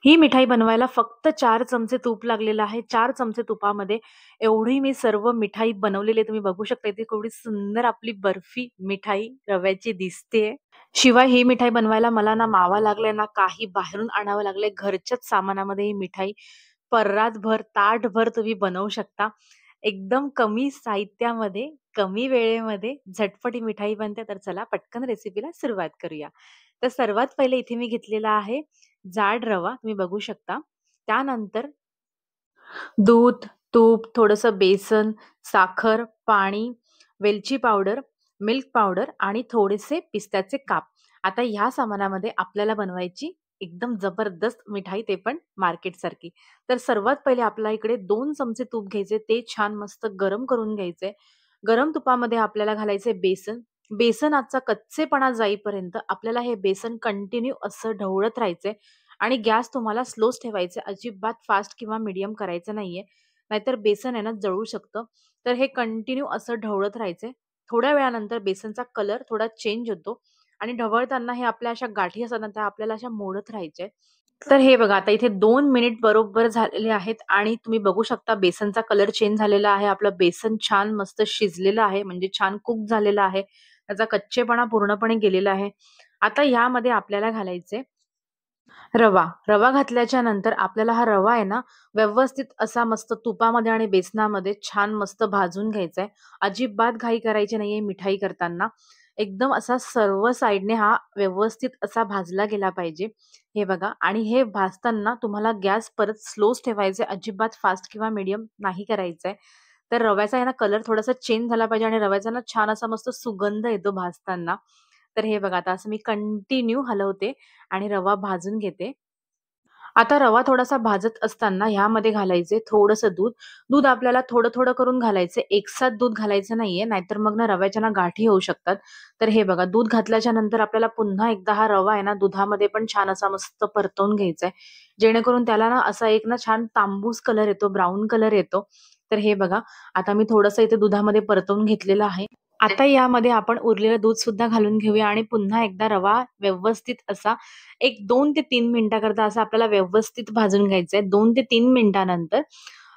ही मिठाई बनवायला फक्त 4 चमचे तूप लागलेलं आहे. 4 चमचे तुपामध्ये एवढी मी सर्व मिठाई बनवलेली आहे. तुम्ही बघू शकता इथे केवढी सुंदर आपली बर्फी मिठाई रव्याची दिसतेय. शिवाय ही मिठाई बनवायला मला ना मावा लागलाय ना काही बाहेरून आणावं लागलंय. घरच्याच सामानामध्ये ही मिठाई परातभर, ताटभर तुम्ही बनवू शकता. एकदम कमी साहित्यामध्ये, कमी वेळेमध्ये झटपट ही मिठाई बनते. तर चला पटकन रेसिपीला सुरुवात करूया. तर सर्वात पहिले इथे मी घेतलेला आहे जाड रवा, तुम्ही बघू शकता. त्यानंतर दूध, तूप, थोडंसं बेसन, साखर, पाणी, वेलची पावडर, मिल्क पावडर आणि थोडेसे पिस्त्याचे काप. आता ह्या सामानामध्ये आपल्याला बनवायची एकदम जबरदस्त मिठाई, ते पण मार्केटसारखी. तर सर्वात पहिले आपल्याला इकडे 2 चमचे तूप घ्यायचे. ते छान मस्त गरम करून घ्यायचंय. गरम तुपामध्ये आपल्याला घालायचंय बेसन. बेसनाचा कच्चेपणा जाईपर्यंत आपल्याला हे बेसन कंटिन्यू असं ढवळत राहायचंय आणि गॅस तुम्हाला स्लोच ठेवायचा आहे. अजिबात फास्ट किंवा मीडियम करायचं नाहीये. नाहीतर बेसन आहे ना जळू शकतं. तर हे कंटिन्यू असं ढवळत राहायचंय. थोड्या वेळानंतर बेसनचा कलर थोडा चेंज होतो आणि ढवळताना हे आपल्या अशा गाठी असतात ना, त्या आपल्याला अशा मोडत राहायच्या. तर हे बघा आता इथे 2 मिनिट बरोबर झालेले आहेत आणि तुम्ही बघू शकता बेसनचा कलर चेंज झालेला आहे. आपलं बेसन छान मस्त शिजलेलं आहे, म्हणजे छान कुक झालेलं आहे. त्याचा कच्चेपणा पूर्णपणे गेलेला आहे. आता यामध्ये आपल्याला घालायचे रवा. रवा घातल्याच्या नंतर आपल्याला हा रवा आहे ना, व्यवस्थित असा मस्त तुपामध्ये आणि बेसनामध्ये छान मस्त भाजून घ्यायचा आहे. अजिबात घाई करायची नाहीये मिठाई करताना. एकदम असा सर्व साइडने हा व्यवस्थित असा भाजला गेला पाहिजे. हे बघा आणि हे भाजताना तुम्हाला गॅस परत स्लोच ठेवायचा आहे. अजिबात फास्ट किंवा मीडियम नाही करायचा आहे. तर रव्याचा आहे ना कलर थोडासा चेंज झाला पाहिजे आणि रव्याचा ना छान असा मस्त सुगंध येतो भाजताना. तर हे बघा आता असं मी कंटिन्यू हलवते आणि रवा भाजून घेते. आता रवा थोडासा भाजत असताना ह्यामध्ये घालायचे थोडंसं दूध. दूध आपल्याला थोडं-थोडं करून घालायचं. एकसाथ दूध घालायचं नाहीये, नाहीतर मग ना रव्याच्या ना गाठी होऊ शकतात. तर हे बघा दूध घातल्याच्या नंतर आपल्याला पुन्हा एकदा हा रवा आहे ना दुधामध्ये पण छान असा मस्त परतवून घ्यायचा आहे. जेणेकरून त्याला ना असा एक ना छान तांबूस कलर येतो, ब्राउन कलर येतो. तर हे बघा आता मी थोडंसं इथे दुधामध्ये परतवून घेतलेलं आहे. आता यामध्ये आपण उरलेलं दूध सुद्धा घालून घेऊया आणि पुन्हा एकदा रवा व्यवस्थित असा एक 2 ते 3 मिनिटाकरता असं आपल्याला व्यवस्थित भाजून घ्यायचंय. 2 ते 3 मिनिटानंतर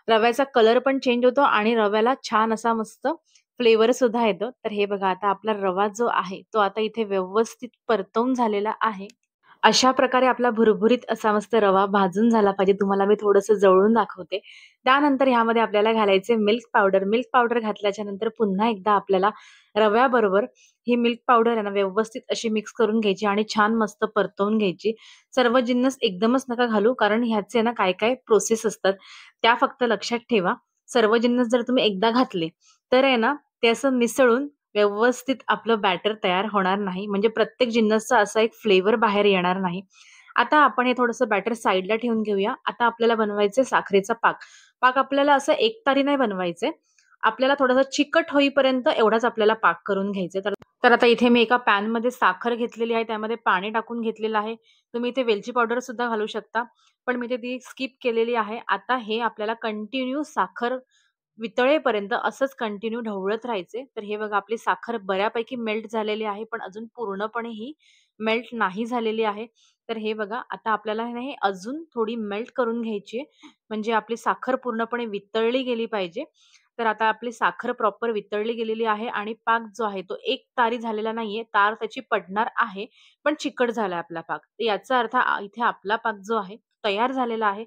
रव्याचा कलर पण चेंज होतो आणि रव्याला छान असा मस्त फ्लेवर सुद्धा येतो. तर हे बघा आता आपला रवा जो आहे, तो आता इथे व्यवस्थित परतवून झालेला आहे. अशा प्रकारे आपला भुरभुरीत असा मस्त रवा भाजून झाला पाहिजे. तुम्हाला मी थोडंसं जवळून दाखवते. त्यानंतर ह्यामध्ये आपल्याला घालायचे मिल्क पावडर. मिल्क पावडर घातल्याच्या नंतर पुन्हा एकदा आपल्याला रव्याबरोबर ही मिल्क पावडर आहे ना व्यवस्थित अशी मिक्स करून घ्यायची आणि छान मस्त परतवून घ्यायची. सर्व जिन्नस एकदमच नका घालू कारण ह्याचे ना काय-काय प्रोसेस असतात. त्या फक्त लक्षात ठेवा. सर्व जिन्नस जर तुम्ही एकदा घातले, तर आहे ना ते असं मिसळून व्यवस्थित आपलं बॅटर तयार होणार नाही. म्हणजे प्रत्येक जिन्नसचा असा एक फ्लेवर बाहेर येणार नाही. आता आपण हे थोडंसं बॅटर साइडला ठेवून घेऊया. आता आपल्याला बनवायचे साखरेचा पाक. पाक आपल्याला असं एकतारी नाही बनवायचे. आपल्याला थोडासा चिकट होईपर्यंत एवढाच आपल्याला पाक करून घ्यायचा. तर तर आता इथे मी एका पॅनमध्ये साखर घेतलेली आहे. त्यामध्ये पाणी टाकून घेतलेलं आहे. तुम्ही इथे वेलची पावडर सुद्धा घालू शकता. पण मी इथे ती स्किप केलेली आहे. आता हे आपल्याला कंटिन्यू साखर वितळेपर्यंत असंच कंटिन्यू ढवळत राहायचे. तर हे बघा आपली साखर बऱ्यापैकी मेल्ट झालेली आहे, पण अजून पूर्णपणे ही मेल्ट नाही झालेली आहे. तर हे बघा आता आपल्याला आहे ना हे अजून थोडी मेल्ट करून घ्यायची आहे. म्हणजे आपली साखर पूर्णपणे वितळली गेली पाहिजे. तर आता आपली साखर प्रॉपर वितळली गेलेली आहे आणि पाक जो आहे तो एक तारी झालेला नाहीये. तार त्याची पडणार आहे, पण चिकट झालाय आपला पाक. तर याचा अर्थ इथे आपला पाक जो आहे तयार झालेला आहे.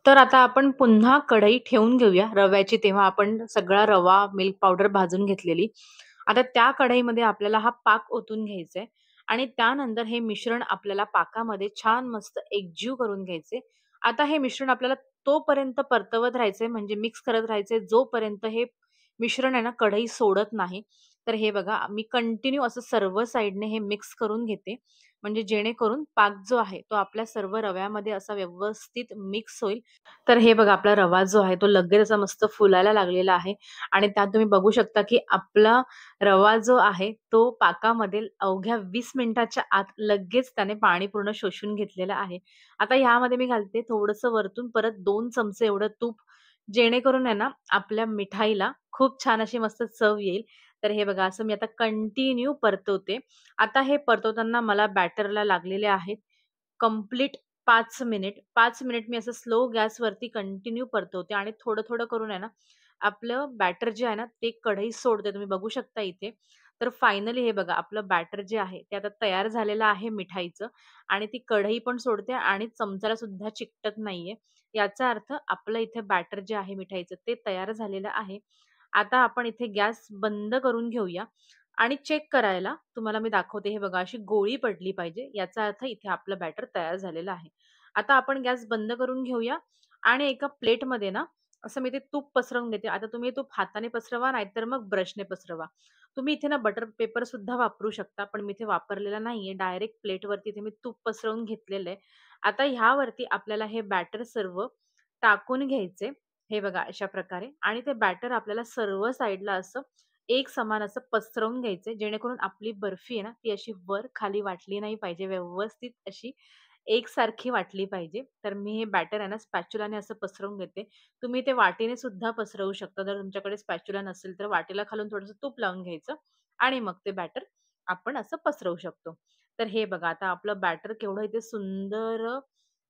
तर आता आपण पुन्हा कढई ठेवून घेऊया रव्याची. तेव्हा आपण सगळा रवा, मिल्क पावडर भाजून घेतलेली. आता त्या कढईमध्ये आपल्याला हा पाक ओतून घ्यायचा आहे आणि त्यानंतर हे मिश्रण आपल्याला पाकामध्ये छान मस्त एकजीव करून घ्यायचे. आता हे मिश्रण आपल्याला तोपर्यंत परतवत राहायचंय म्हणजे मिक्स करत राहायचंय जोपर्यंत हे मिश्रण आहे ना कढई सोडत नाही. तर हे बघा मी कंटिन्यू असं सर्व साइडने हे मिक्स करून घेते. म्हणजे जेणेकरून पाक जो आहे तो आपल्या सर्व रव्यामध्ये असा व्यवस्थित मिक्स होईल. तर हे बघा आपला रवा जो आहे तो लगेच असा मस्त फुलायला लागलेला आहे आणि त्यात तुम्ही बघू शकता की आपला रवा जो आहे तो पाकामध्ये अवघ्या 20 मिनिटाच्या आत लगेच त्याने पाणी पूर्ण शोषून घेतलेलं आहे. आता ह्यामध्ये मी घालते थोडंसं वरतून परत 2 चमचे एवढं तूप. जेणेकरून आहे ना आपल्या मिठाईला खूप छान अशी मस्त चव येईल. तर हे बघा असं मी आता कंटिन्यू परतवते. आता हे परतवताना मला बॅटरला लागलेले आहेत कंप्लीट 5 मिनिट, 5 मिनिट मी असं स्लो गॅसवरती कंटिन्यू परतवते आणि थोडं-थोडं करून आहे ना, आपलं बॅटर जे आहे ना, ते कढई सोडते. तुम्ही बघू शकता इथे. तर फायनली हे बघा, आपलं बॅटर जे आहे, ते आता तयार झालेलं आहे मिठाईचं आणि ती कढई पण सोडते आणि चमचाला सुद्धा चिकटत नाहीये. याचा अर्थ आपलं इथे बॅटर जे आहे मिठाईचं, ते तयार झालेलं आहे. आता आपण इथे गॅस बंद करून घेऊया आणि चेक करायला तुम्हाला मी दाखवते. हे बघा, अशी गोळी पडली पाहिजे. याचा अर्थ इथे आपलं बॅटर तयार झालेलं आहे. आता आपण गॅस बंद करून घेऊया आणि एका प्लेटमध्ये ना, असं मी ते तूप पसरवून घेते. आता तुम्ही तूप हाताने पसरवा, नाहीतर मग ब्रशने पसरवा. तुम्ही इथे ना बटर पेपर सुद्धा वापरू शकता, पण मी इथे वापरलेला नाहीये. डायरेक्ट प्लेटवरती इथे मी तूप पसरवून घेतलेलं आहे. आता ह्यावरती आपल्याला हे बॅटर सर्व टाकून घ्यायचे. हे बघा अशा प्रकारे आणि ते बॅटर आपल्याला सर्व साइडला असं एक समान असं पसरवून घ्यायचंय, जेणेकरून आपली बर्फी आहे ना, ती अशी वर-खाली वाटली नाही पाहिजे. व्यवस्थित अशी एकसारखी वाटली पाहिजे. तर मी हे बॅटर आहे ना, स्पॅच्युलाने असं पसरवून घेते. तुम्ही ते वाटीने सुद्धा पसरवू शकता. जर तुमच्याकडे स्पॅच्युला नसेल, तर वाटीला खालून थोडंसं तूप लावून घ्यायचं आणि मग ते बॅटर आपण असं पसरवू शकतो. तर हे बघा, आता आपलं बॅटर केवढं इथे सुंदर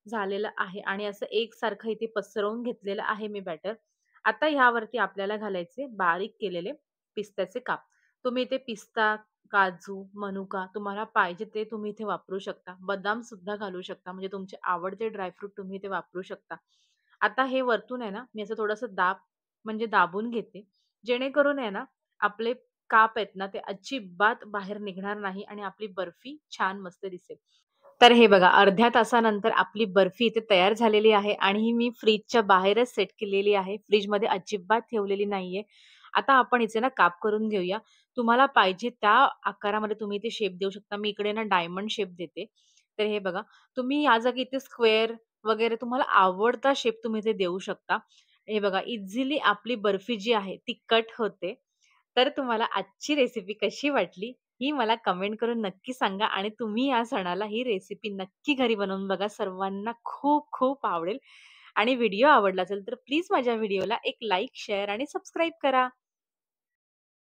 झालेलं आहे आणि असं एकसारखं इथे पसरवून घेतलेलं आहे मी बॅटर. आता ह्यावरती आपल्याला घालायचे बारीक केलेले पिस्त्याचे काप. तुम्ही इथे पिस्ता, काजू, मनुका तुम्हाला पाहिजे ते तुम्ही इथे वापरू शकता. बदाम सुद्धा घालू शकता. म्हणजे तुमचे आवडते ड्रायफ्रूट तुम्ही इथे वापरू शकता. आता हे वरतून आहे ना, मी असं थोडंसं म्हणजे दाबून घेते. जेणेकरून आहे ना, आपले काप आहेत ना, ते अजिबात बाहेर निघणार नाही आणि आपली बर्फी छान मस्त दिसेल. तर हे बघा, अर्ध्या तासानंतर आपली बर्फी इथे तयार झालेली आहे आणि ही मी फ्रिजच्या बाहेरच सेट केलेली आहे. फ्रिजमध्ये अजिबात ठेवलेली नाहीये. आता आपण हिचे ना काप करून घेऊया. तुम्हाला पाहिजे त्या आकारामध्ये तुम्ही इथे शेप देऊ शकता. मी इकडे ना डायमंड शेप देते. तर हे बघा, तुम्ही या जागी इथे स्क्वेअर वगैरे तुम्हाला आवडता शेप तुम्ही इथे देऊ शकता. हे बघा, इझिली आपली बर्फी जी आहे ती कट होते. तर तुम्हाला आजची रेसिपी कशी वाटली, ही मला कमेंट करून नक्की सांगा आणि तुम्ही या सणाला ही रेसिपी नक्की घरी बनवून बघा. सर्वांना खूप खूप आवडेल आणि व्हिडिओ आवडला असेल तर प्लीज माझ्या व्हिडिओला एक लाईक, शेअर आणि सबस्क्राईब करा.